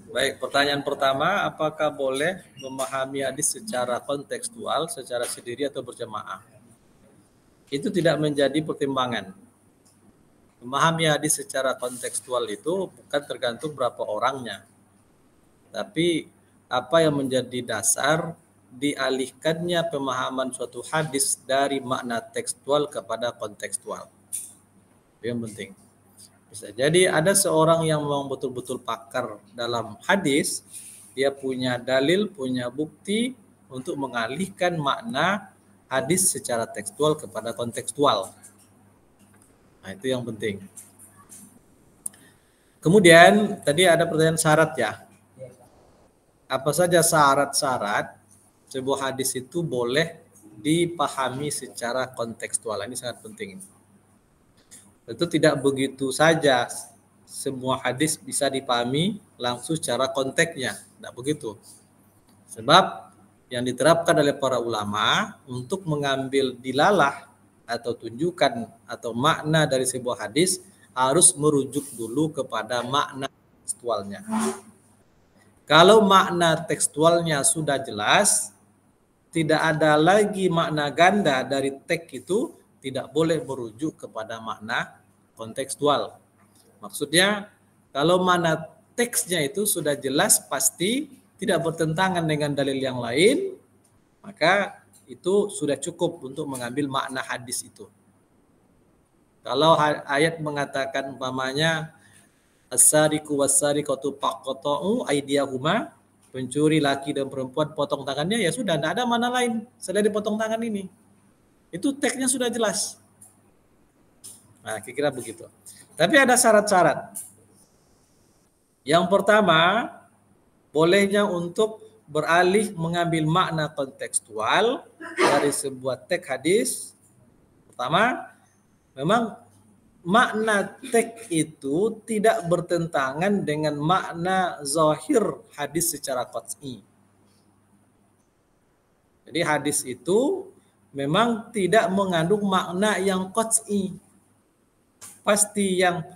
Baik, pertanyaan pertama, apakah boleh memahami hadis secara kontekstual, secara sendiri atau berjamaah? Itu tidak menjadi pertimbangan. Memahami hadis secara kontekstual itu bukan tergantung berapa orangnya, tapi apa yang menjadi dasar dialihkannya pemahaman suatu hadis dari makna tekstual kepada kontekstual. Itu yang penting. Bisa jadi ada seorang yang memang betul-betul pakar dalam hadis, dia punya dalil, punya bukti untuk mengalihkan makna hadis secara tekstual kepada kontekstual. Nah, itu yang penting. Kemudian tadi ada pertanyaan syarat ya. Apa saja syarat-syarat sebuah hadis itu boleh dipahami secara kontekstual? Ini sangat penting. Tentu tidak begitu saja semua hadis bisa dipahami langsung secara konteksnya. Tidak begitu. Sebab yang diterapkan oleh para ulama untuk mengambil dilalah atau tunjukan atau makna dari sebuah hadis harus merujuk dulu kepada makna tekstualnya. Kalau makna tekstualnya sudah jelas, tidak ada lagi makna ganda dari teks itu, tidak boleh merujuk kepada makna kontekstual. Maksudnya, kalau makna teksnya itu sudah jelas, pasti tidak bertentangan dengan dalil yang lain, maka itu sudah cukup untuk mengambil makna hadis itu. Kalau ayat mengatakan umpamanya as-sariqu was-sariqatu faqta'u aydiyahuma, pencuri laki dan perempuan potong tangannya, ya sudah, tidak ada mana lain selain dipotong tangan ini. Itu teksnya sudah jelas. Nah, kira-kira begitu. Tapi ada syarat-syarat. Yang pertama, bolehnya untuk beralih mengambil makna kontekstual dari sebuah teks hadis. Pertama, memang makna teks itu tidak bertentangan dengan makna zahir hadis secara qat'i. Jadi hadis itu memang tidak mengandung makna yang qat'i. Pasti yang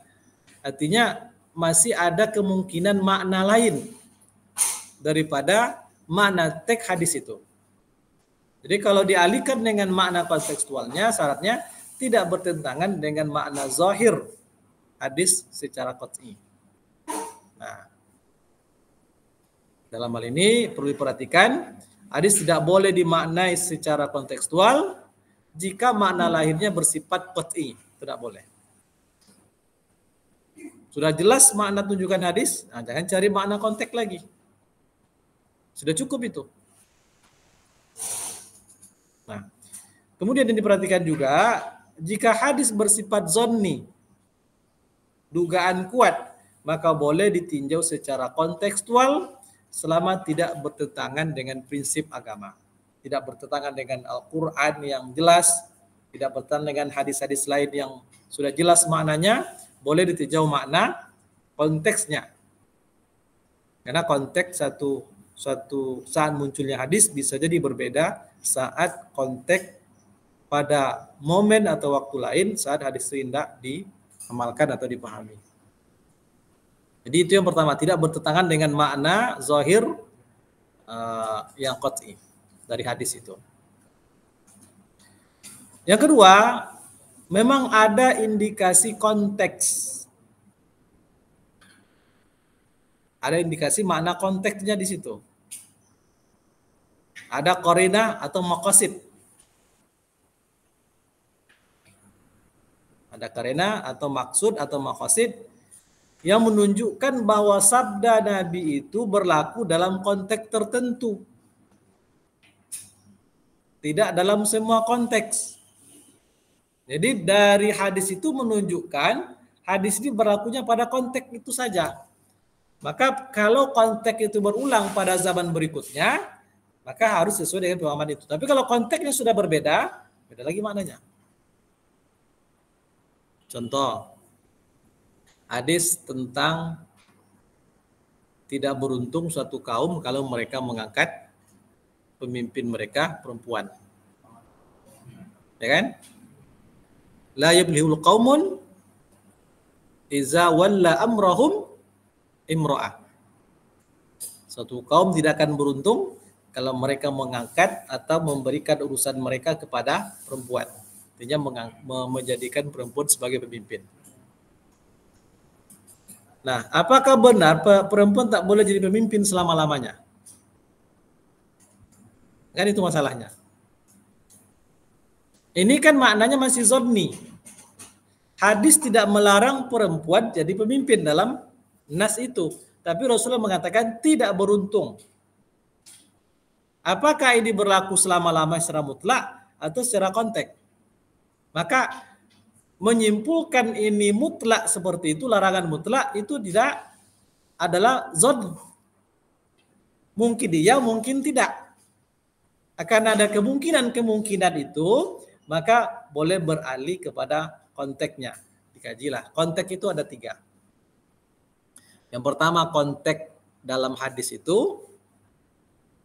artinya masih ada kemungkinan makna lain daripada makna teks hadis itu. Jadi kalau dialihkan dengan makna kontekstualnya, syaratnya tidak bertentangan dengan makna zahir hadis secara qat'i. Nah, dalam hal ini perlu diperhatikan, hadis tidak boleh dimaknai secara kontekstual jika makna lahirnya bersifat qat'i, tidak boleh. Sudah jelas makna tunjukan hadis, nah jangan cari makna konteks lagi. Sudah cukup itu. Nah, kemudian yang diperhatikan juga, jika hadis bersifat zonni, dugaan kuat, maka boleh ditinjau secara kontekstual selama tidak bertentangan dengan prinsip agama. Tidak bertentangan dengan Al-Quran yang jelas, tidak bertentangan dengan hadis-hadis lain yang sudah jelas maknanya, boleh ditinjau makna konteksnya. Karena konteks satu saat munculnya hadis bisa jadi berbeda saat konteks pada momen atau waktu lain saat hadis hendak diamalkan atau dipahami. Jadi itu yang pertama, tidak bertentangan dengan makna zahir yang qat'i dari hadis itu. Yang kedua, memang ada indikasi konteks. Ada indikasi makna konteksnya di situ. Ada qarinah atau maqasid. Ada qarinah atau maksud atau maqasid yang menunjukkan bahwa sabda Nabi itu berlaku dalam konteks tertentu. Tidak dalam semua konteks. Jadi dari hadis itu menunjukkan hadis ini berlakunya pada konteks itu saja. Maka kalau konteks itu berulang pada zaman berikutnya, maka harus sesuai dengan pemahaman itu. Tapi kalau konteksnya sudah berbeda, beda lagi maknanya. Contoh, hadis tentang tidak beruntung suatu kaum kalau mereka mengangkat pemimpin mereka perempuan. Ya kan? La yablihul qaumun Iza walla amrahum imro'ah. Suatu kaum tidak akan beruntung kalau mereka mengangkat atau memberikan urusan mereka kepada perempuan. Artinya menjadikan perempuan sebagai pemimpin. Nah, apakah benar perempuan tak boleh jadi pemimpin selama-lamanya? Kan itu masalahnya. Ini kan maknanya masih zonni. Hadis tidak melarang perempuan jadi pemimpin dalam nas itu. Tapi Rasulullah mengatakan tidak beruntung. Apakah ini berlaku selama-lama secara mutlak atau secara konteks? Maka menyimpulkan ini mutlak seperti itu, larangan mutlak itu tidak adalah zon. Mungkin dia, mungkin tidak. Akan ada kemungkinan itu, maka boleh beralih kepada konteksnya. Dikajilah. Konteks itu ada 3. Yang pertama konteks dalam hadis itu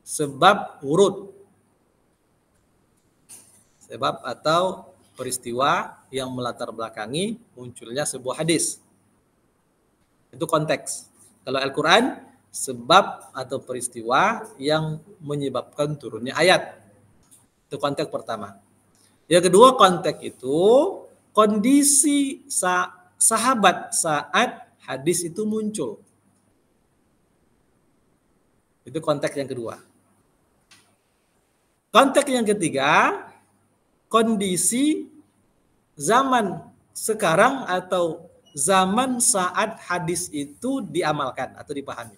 sebab urut. Sebab atau peristiwa yang melatar belakangi munculnya sebuah hadis. Itu konteks. Kalau Al-Quran, sebab atau peristiwa yang menyebabkan turunnya ayat. Itu konteks pertama. Yang kedua konteks itu kondisi sahabat saat hadis itu muncul. Itu konteks yang kedua. Konteks yang ketiga, kondisi zaman sekarang atau zaman saat hadis itu diamalkan atau dipahami.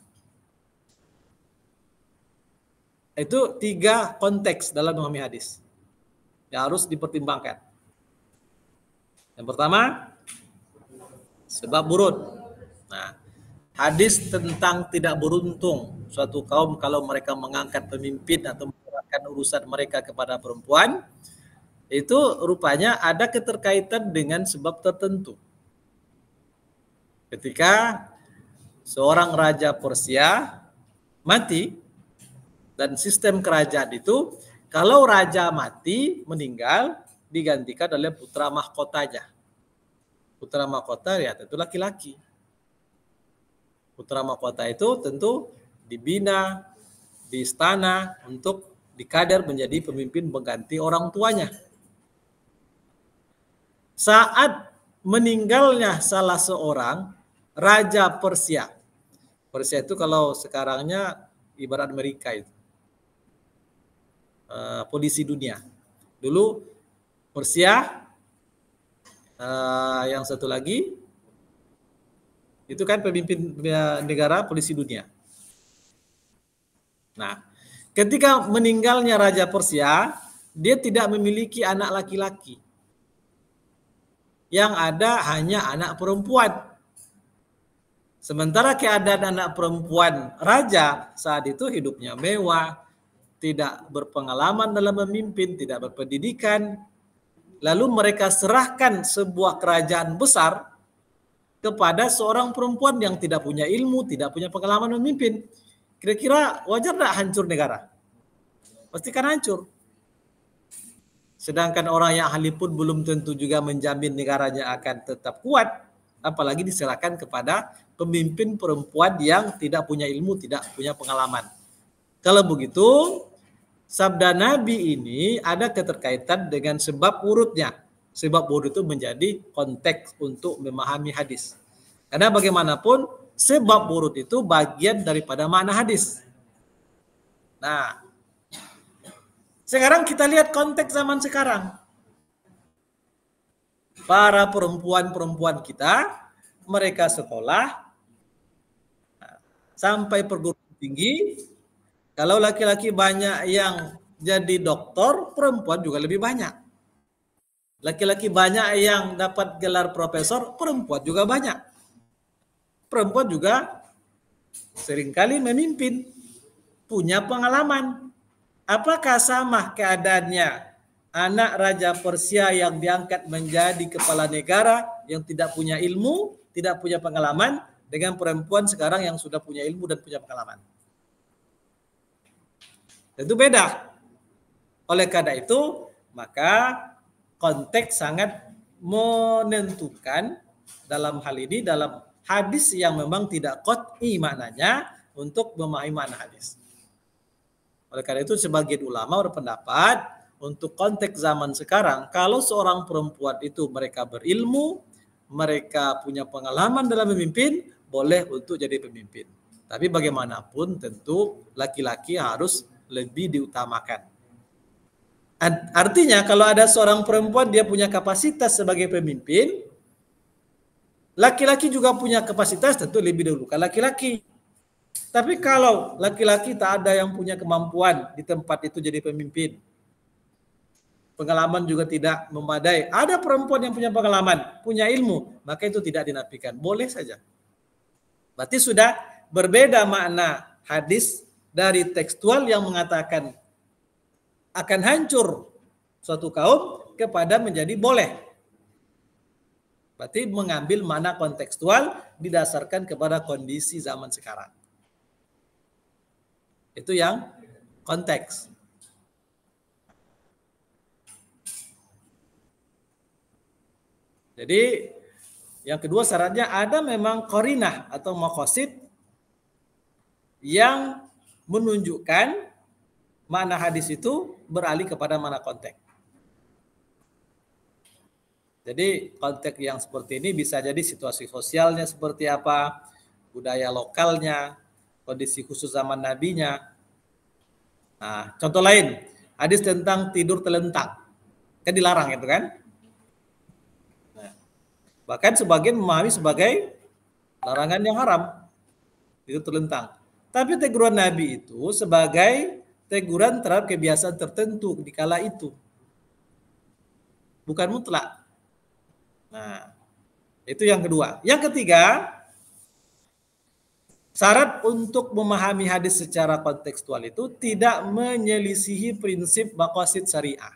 Itu 3 konteks dalam memahami hadis yang harus dipertimbangkan. Yang pertama, sebab burut. Nah, hadis tentang tidak beruntung suatu kaum kalau mereka mengangkat pemimpin atau menyerahkan urusan mereka kepada perempuan, itu rupanya ada keterkaitan dengan sebab tertentu. Ketika seorang raja Persia mati, dan sistem kerajaan itu, kalau raja mati, meninggal, digantikan oleh putra mahkotanya. Putra mahkota ya tentu laki-laki. Putra mahkota itu tentu dibina di istana untuk dikader menjadi pemimpin pengganti orang tuanya. Saat meninggalnya salah seorang raja Persia. Persia itu kalau sekarangnya ibarat Amerika itu. Polisi dunia. Dulu Persia, yang satu lagi itu kan pemimpin negara polisi dunia. Nah, ketika meninggalnya Raja Persia, dia tidak memiliki anak laki-laki. Yang ada hanya anak perempuan. Sementara keadaan anak perempuan raja saat itu hidupnya mewah, tidak berpengalaman dalam memimpin, tidak berpendidikan. Lalu mereka serahkan sebuah kerajaan besar kepada seorang perempuan yang tidak punya ilmu, tidak punya pengalaman memimpin. Kira-kira wajar tidak hancur negara? Pastikan hancur. Sedangkan orang yang ahli pun belum tentu juga menjamin negaranya akan tetap kuat, apalagi diserahkan kepada pemimpin perempuan yang tidak punya ilmu, tidak punya pengalaman. Kalau begitu, sabda Nabi ini ada keterkaitan dengan sebab urutnya. Sebab urut itu menjadi konteks untuk memahami hadis. Karena bagaimanapun sebab urut itu bagian daripada makna hadis. Nah, sekarang kita lihat konteks zaman sekarang. Para perempuan-perempuan kita, mereka sekolah sampai perguruan tinggi. Kalau laki-laki banyak yang jadi doktor, perempuan juga lebih banyak. Laki-laki banyak yang dapat gelar profesor, perempuan juga banyak. Perempuan juga seringkali memimpin, punya pengalaman. Apakah sama keadaannya anak Raja Persia yang diangkat menjadi kepala negara yang tidak punya ilmu, tidak punya pengalaman, dengan perempuan sekarang yang sudah punya ilmu dan punya pengalaman? Tentu beda. Oleh karena itu, maka konteks sangat menentukan dalam hal ini dalam hadis yang memang tidak qat'i maknanya untuk memahami makna hadis. Oleh karena itu sebagian ulama berpendapat untuk konteks zaman sekarang, kalau seorang perempuan itu mereka berilmu, mereka punya pengalaman dalam memimpin, boleh untuk jadi pemimpin. Tapi bagaimanapun tentu laki-laki harus lebih diutamakan. Artinya kalau ada seorang perempuan dia punya kapasitas sebagai pemimpin, laki-laki juga punya kapasitas tentu lebih dahulukan laki-laki. Tapi kalau laki-laki tak ada yang punya kemampuan di tempat itu jadi pemimpin, pengalaman juga tidak memadai, ada perempuan yang punya pengalaman, punya ilmu, maka itu tidak dinafikan, boleh saja. Berarti sudah berbeda makna hadis dari tekstual yang mengatakan akan hancur suatu kaum kepada menjadi boleh. Berarti mengambil makna kontekstual didasarkan kepada kondisi zaman sekarang. Itu yang konteks. Jadi yang kedua syaratnya ada memang qarinah atau maqasid yang menunjukkan makna hadis itu beralih kepada makna konteks. Jadi konteks yang seperti ini bisa jadi situasi sosialnya seperti apa, budaya lokalnya, kondisi khusus zaman nabinya. Nah, contoh lain, hadis tentang tidur telentang. Kan dilarang itu kan? Bahkan sebagian memahami sebagai larangan yang haram. Itu terlentang. Tapi teguran Nabi itu sebagai teguran terhadap kebiasaan tertentu di kala itu. Bukan mutlak. Nah, itu yang kedua. Yang ketiga, syarat untuk memahami hadis secara kontekstual itu tidak menyelisihi prinsip maqasid syariah.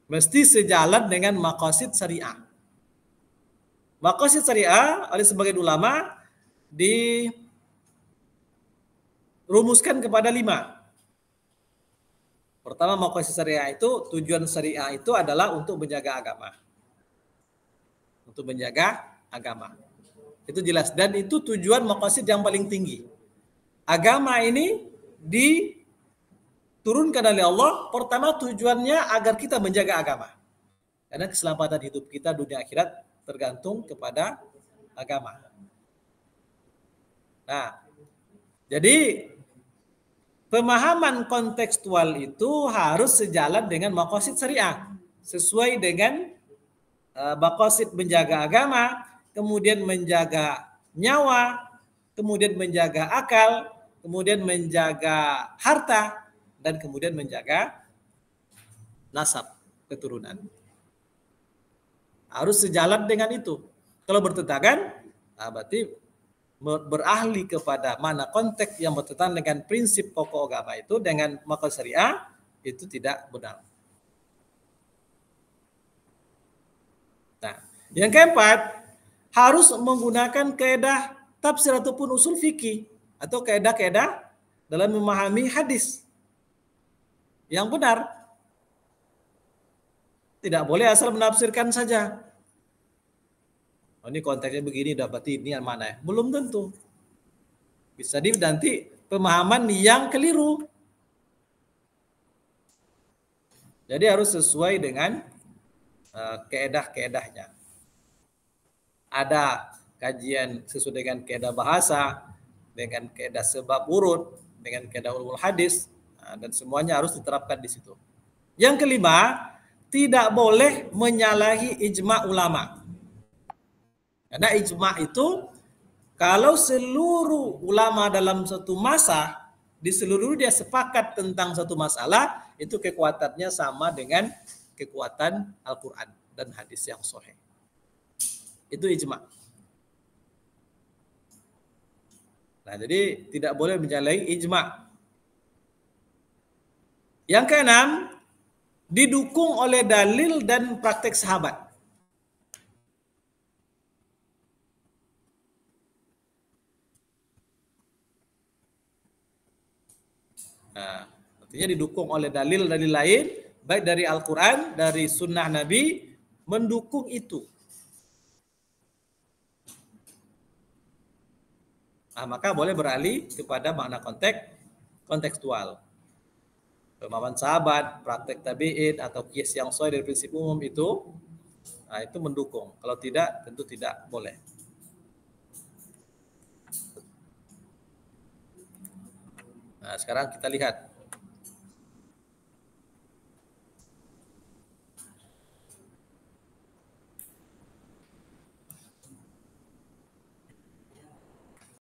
Mesti sejalan dengan maqasid syariah. Maqasid syariah oleh sebagian ulama dirumuskan kepada 5. Pertama, maqasid syariah itu, tujuan syariah itu adalah untuk menjaga agama. Untuk menjaga agama. Itu jelas. Dan itu tujuan maqasid yang paling tinggi. Agama ini diturunkan oleh Allah, pertama tujuannya agar kita menjaga agama. Karena keselamatan hidup kita dunia akhirat tergantung kepada agama. Nah, jadi pemahaman kontekstual itu harus sejalan dengan maqasid syariah. Sesuai dengan maqasid menjaga agama, kemudian menjaga nyawa, kemudian menjaga akal, kemudian menjaga harta, dan kemudian menjaga nasab, keturunan. Harus sejalan dengan itu. Kalau bertentangan, berarti berahli kepada mana konteks yang bertentangan dengan prinsip pokok agama itu dengan maqasid syariah, itu tidak benar. Nah, yang keempat, harus menggunakan kaidah tafsir ataupun usul fikih atau kaidah-kaidah dalam memahami hadis yang benar. Tidak boleh asal menafsirkan saja. Oh, ini konteksnya begini, berarti ini yang mana ya? Belum tentu. Bisa nanti pemahaman yang keliru. Jadi harus sesuai dengan keedah-keedahnya. Ada kajian sesuai dengan keedah bahasa, dengan keedah sebab urut, dengan keedah ulumul hadis, dan semuanya harus diterapkan di situ. Yang kelima, tidak boleh menyalahi ijma ulama. Karena ijma itu kalau seluruh ulama dalam satu masa, di seluruh dia sepakat tentang satu masalah, itu kekuatannya sama dengan kekuatan Al-Quran dan hadis yang sahih. Itu ijma. Nah, jadi tidak boleh menyalahi ijma. Yang keenam, didukung oleh dalil dan praktek sahabat. Nah, artinya didukung oleh dalil-dalil lain, baik dari Al-Quran, dari sunnah Nabi, mendukung itu. maka boleh beralih kepada makna kontekstual. Pemahaman sahabat, praktek tabi'in, atau kias yang sesuai dari prinsip umum itu mendukung. Kalau tidak, tentu tidak boleh. Nah, sekarang kita lihat